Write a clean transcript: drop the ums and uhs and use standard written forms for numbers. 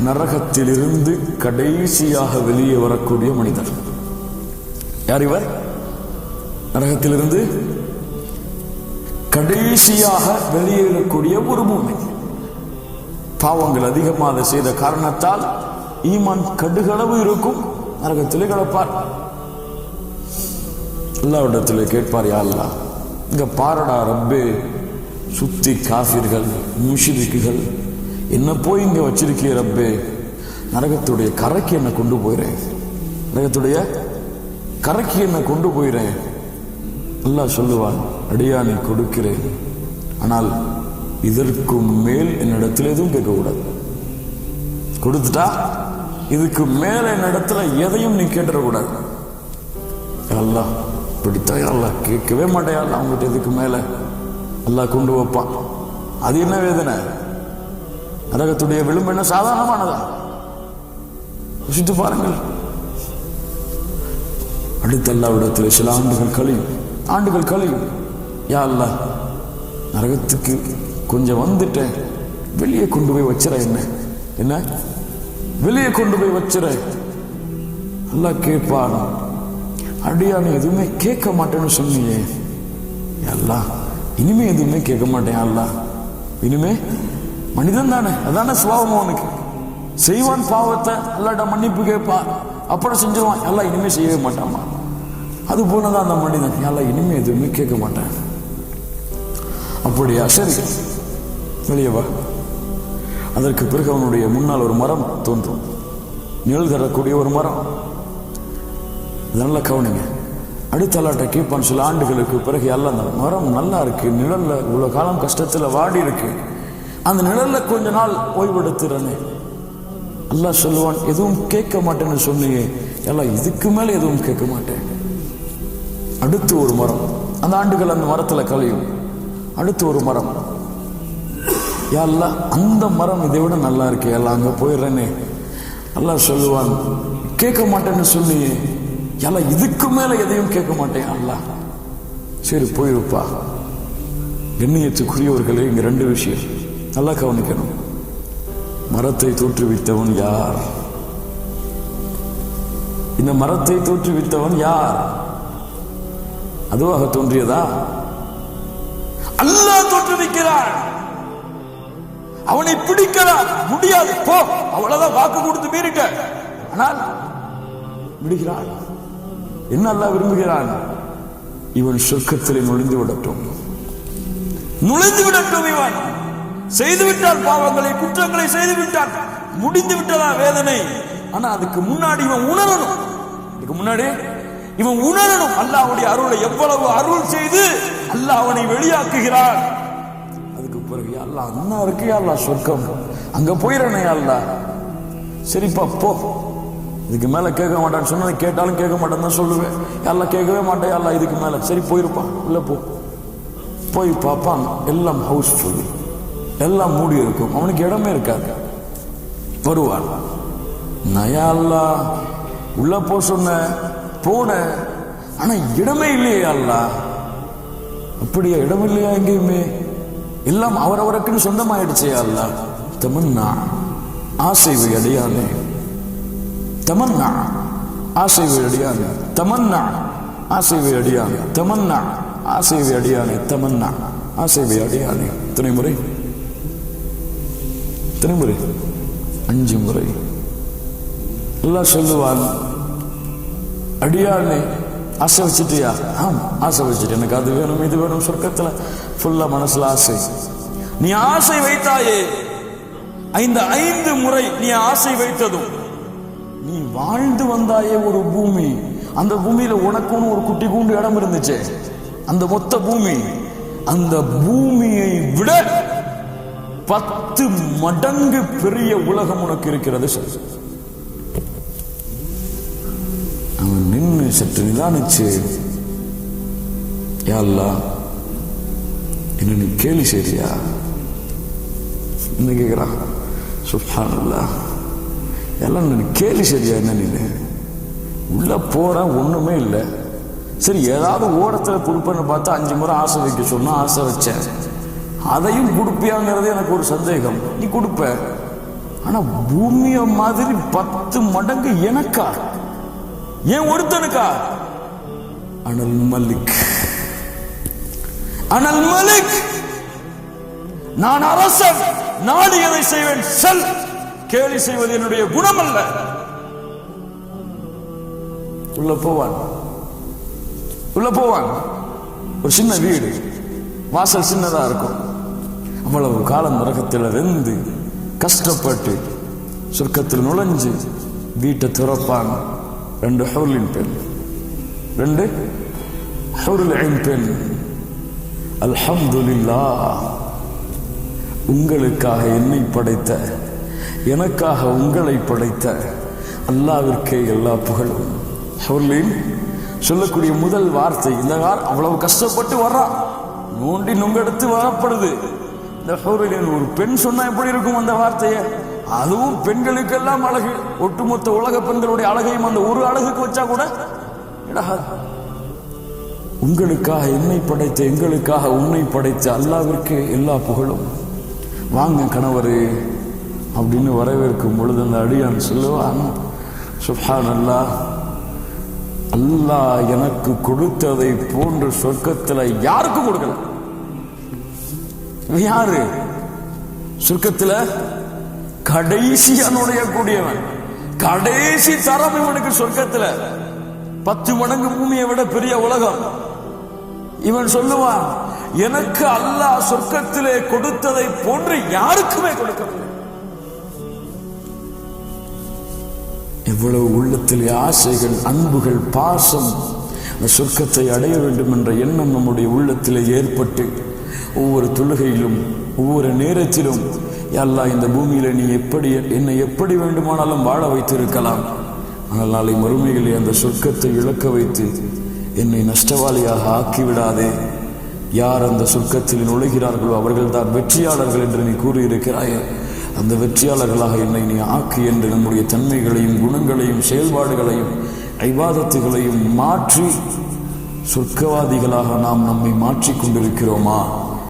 நரகத்திலிருந்து கடைசியாக வெளியே வரக்கூடிய மனிதர் யார் இவர்? நரகத்திலிருந்து கடைசியாக வெளியேறக்கூடிய ஒரு பூமி. பாவங்கள் அதிகமாக செய்த காரணத்தால் ஈமான் கடுகளவு இருக்கும், நரகத்திலே கிடப்பார். அல்லாஹ்விடத்திலே கேட்பார், யா அல்லாஹ், இங்க பாரடா ரப்பே, சுத்தி காஃபிர்கள் முஷ்ரிக்குகள், என்ன போய் இங்க வச்சிருக்கிய ரப்பே, நரகத்துடைய கரைக்கு என்ன கொண்டு போயிறேன், நரகத்துடைய கரைக்கு என்ன கொண்டு போயிறேன். அல்லாஹ் சொல்லுவான், அடியானை கொடுக்கிறேன், ஆனால் இதற்கு மேல் என்னிடத்தில் எதுவும் கேட்கக்கூடாது. கொடுத்துட்டா இதுக்கு மேல என்னிடத்துல எதையும் நீ கேட்டுறக்கூடாது. அல்லாஹ் பிடித்தா அல்லாஹ் கேட்கவே மாட்டேன், அல்லாஹ் அவங்ககிட்ட இதுக்கு மேல அல்லாஹ் கொண்டு வைப்பான். அது என்ன வேதனை? நரகத்துடைய விளிம்பு என்ன சாதாரணமானதா? யோசித்து பாருங்கள். அடுத்த அல்லாஹ்விடத்தில் சில ஆண்டுகள் கழியும். யா அல்லாஹ், நரகத்துக்கு கொஞ்சம் வந்துட்டேன், வெளியே கொண்டு போய் வச்சிட, என்ன வெளியே கொண்டு போய் வச்சிட. அல்லாஹ் கேட்பான், அடியானே எதுவுமே கேட்க மாட்டேன்னு சொன்னியே, அல்லாஹ் இனிமே எதுவுமே கேட்க மாட்டேன். அல்லாஹ் இனிமே மனிதன் தானே, அதான சுபாவம் அவனுக்கு, செய்வான் பாவத்தை, அல்லாட்ட மன்னிப்பு கேட்பான், அப்புறம் செஞ்சிருவான், எல்லாம் இனிமே செய்யவே மாட்டாமா. அது போலதான் அந்த மனிதன், எல்லாம் இனிமே எதுவுமே கேட்க மாட்டேன். அப்படியா, சரி வெளியே வா. அதற்கு பிறகு அவனுடைய முன்னால் ஒரு மரம் தோன்றும், நிழல் தரக்கூடிய ஒரு மரம். நல்ல கவனிங்க. அடுத்த அல்லாட்ட கேட்பான், சில ஆண்டுகளுக்கு பிறகு, எல்லாம் அந்த மரம் நல்லா இருக்கு, நிழல்ல இவ்வளவு காலம் கஷ்டத்துல வாடி இருக்கு, அந்த நிழல்ல கொஞ்ச நாள் ஓய்வெடுத்துறனே. அல்லாஹ் சொல்லுவான், எதுவும் கேட்க மாட்டேன்னு சொன்னீங்க, எல்லாம் இதுக்கு மேல எதுவும் கேட்க மாட்டேன். அடுத்து ஒரு மரம், அந்த ஆண்டுகள் அந்த மரத்துல கழியும். அடுத்து ஒரு மரம், யா அல்லாஹ் அந்த மரம் இதை விட நல்லா இருக்கு, எல்லாம் அங்க போயிடுறேனே. அல்லாஹ் சொல்லுவான், கேட்க மாட்டேன்னு சொன்னியே, எல்லாம் இதுக்கு மேல எதையும் கேட்க மாட்டேன். அல்லாஹ் சரி போயிருப்பா. கண்ணியத்துக்குரியவர்களே, இங்க ரெண்டு விஷயம் நல்லா கவனிக்கணும். மரத்தை தோற்றுவித்தவன் யார்? இந்த மரத்தை தோற்றுவித்தவன் யார்? அதுவாக தோன்றியதா? அல்லாஹ் தோற்றுவிக்கிறார். அவனை பிடிக்கிறார், முடியாது போ, அவ்வளவுதான், வாக்கு கொடுத்து மீறிட்ட, ஆனால் விடுகிறான். என்ன அல்லாஹ் விரும்புகிறான்? இவன் சொர்க்கத்திலே நுழைந்து விடட்டும். இவன் செய்துவிட்டான், பாவங்களை குற்றங்களை செய்து விட்டான், முடிந்து விட்டதா வேதனை. ஆனா அதுக்கு முன்னாடி இவன் உணரணும், அல்லாஹ்வுடைய அருளை எவ்வளவு அருள் செய்து அல்லாஹ் அவனை வெளியாக்குகிறான். அதுக்கு பிறகு அல்லாஹ் அண்ணா இருக்கு, அல்லாஹ் சொர்க்கம், அங்க போயிடனே அல்லாஹ், சரிப்பா போ, இதுக்கு மேல கேட்க மாட்டான்னு சொன்னதை கேட்டாலும் கேட்க மாட்டேன்னு தான் சொல்லுவேன். எல்லாம் கேட்கவே மாட்டேன், எல்லாம் இதுக்கு மேல, சரி போயிருப்பான், உள்ள போய் பார்ப்பான், எல்லாம் ஹவுஸ்ஃபுல், எல்லாம் மூடி இருக்கும், அவனுக்கு இடமே இருக்காது. வருவான், நயா அல்லாஹ் உள்ள போ சொன்ன, போன, ஆனா இடமே இல்லையே அல்லாஹ். அப்படியா, இடம் இல்லையா எங்கேயுமே? எல்லாம் அவரவருக்குன்னு சொந்தமாயிடுச்சே அல்லாஹ். தமன்னா ஆசைவை அடையானே, தமன்னா ஆசைவை அடியானே, தமன்னா ஆசைவை அடியானே, தமன்னா ஆசைவை அடியானே, தமன்னா ஆசைவை அடியானே. எத்தனை முறை? 5 முறை. அல்லாஹ் சொல்லுவான், அடியானே ஆசை வச்சுட்டியா? ஆம் ஆசை வச்சுட்டு, எனக்கு அது வேணும் இது வேணும், சொர்க்கத்துல ஃபுல்லா மனசுல ஆசை. நீ ஆசை வைத்தாயே, 5 முறை நீ ஆசை வைத்ததும், நீ வாழ்ந்து வந்தாயே ஒரு பூமி, அந்த பூமியில உனக்குன்னு ஒரு குட்டி கூண்டு இடம் இருந்துச்சு, அந்த மொத்த பூமி, அந்த பூமியை விட 10 மடங்கு பெரிய உலகம் உனக்கு இருக்கிறது. அவன் நின்று சற்று நிதானிச்சு, யா அல்லாஹ் என்ன நீ கேலி செய்றியா என்ன கேக்குறான். சுப்ஹானல்லாஹ், எல்லாம் நீ கேலி செய்றியா என்ன? நீ உள்ள போற ஒண்ணுமே இல்லை, சரி ஏதாவது ஓரத்துல கொடுப்பேன்னு பார்த்தா 5 முறை ஆசை வைக்க சொன்னா ஆசை வச்சேன், அதையும் கொடுப்பியாங்கிறது எனக்கு ஒரு சந்தேகம். நீ கொடுப்ப, ஆனா பூமிய மாதிரி 10 மடங்கு எனக்கா? ஏன் ஒருத்தனுக்கா? அனல் மலிக், அனல் மலிக், நான் அரசன், நாடியதை செய்வேன், செல். கேலி செய்வது என்னுடைய குணம் அல்ல. உள்ள போவான், உள்ள போவான். ஒரு சின்ன வீடு, வாசல் சின்னதா இருக்கும். அவ்வளவு காலம் நரகத்தில் இருந்து கஷ்டப்பட்டு சொர்க்கத்தில் நுழைஞ்சு வீட்டை திறப்பான். 2 ஹூரின் பெண், 2 ஹூரின் பெண். அல்ஹம்துலில்லாஹ், உங்களுக்காக என்னை படைத்த, எனக்காக உங்களை படைத்த அல்லாஹ்விற்கே எல்லா புகழும். ஹூரின் சொல்லக்கூடிய முதல் வார்த்தை இந்த அவ்வளவு கஷ்டப்பட்டு வர்றா, நோண்டி நுங்கெடுத்து வரப்படுது. இந்த ஹூரின் ஒரு பெண் சொன்னா எப்படி இருக்கும் அந்த வார்த்தையை? அதுவும் பெண்களுக்கெல்லாம் அழகு. ஒட்டுமொத்த உலக பெண்களுடைய அழகையும் அந்த ஒரு அழகுக்கு வச்சா கூட உங்களுக்காக என்னை படைத்த, எங்களுக்காக உன்னை படைத்த அல்லாஹ்விற்கு எல்லா புகழும். வாங்க கணவரே அப்படின்னு வரவேற்கும் பொழுது அந்த அடியான் சொல்லுவான், சுப்ஹானல்லாஹ், அல்லாஹ் எனக்கு கொடுத்ததை போன்று சொர்க்கத்தில் யாருக்கும் கொடுக்கல. யாரு சொர்க்கத்தில் கடைசியா நுழையக்கூடியவன், கடைசி தரம் இவனுக்கு சொர்க்கத்தில் 10 மடங்கு பூமியை விட பெரிய உலகம். இவன் சொல்லுவான், எனக்கு அல்லாஹ் சொர்க்கத்திலே கொடுத்ததை போன்று யாருக்குமே கொடுக்கவில்லை. எவ்வளவு உள்ளத்திலே ஆசைகள், அன்புகள், பாசம், அந்த சொர்க்கத்தை அடைய வேண்டும் என்ற எண்ணம் நம்முடைய உள்ளத்திலே ஏற்பட்டு ஒவ்வொரு தொழுகையிலும் ஒவ்வொரு நேரத்திலும், யா அல்லாஹ், இந்த பூமியில நீ என்னை எப்படி வேண்டுமானாலும் வாழ வைத்திருக்கலாம், ஆனால் நாளை மறுமையிலே அந்த சொர்க்கத்தை இழக்க வைத்து என்னை நஷ்டவாளியாக ஆக்கிவிடாதே. யார் அந்த சொர்க்கத்தில் நுழைகிறார்களோ அவர்கள் தான் வெற்றியாளர்கள் என்று நீ கூறியிருக்கிறாயே, அந்த வெற்றியாளர்களாக என்னை நீ ஆக்கி என்று நம்முடைய தன்மைகளையும் குணங்களையும் செயல்பாடுகளையும் இபாதத்துகளையும் மாற்றி சொர்க்கவாதிகளாக நாம் நம்மை மாற்றிக் கொண்டிருக்கிறோமா?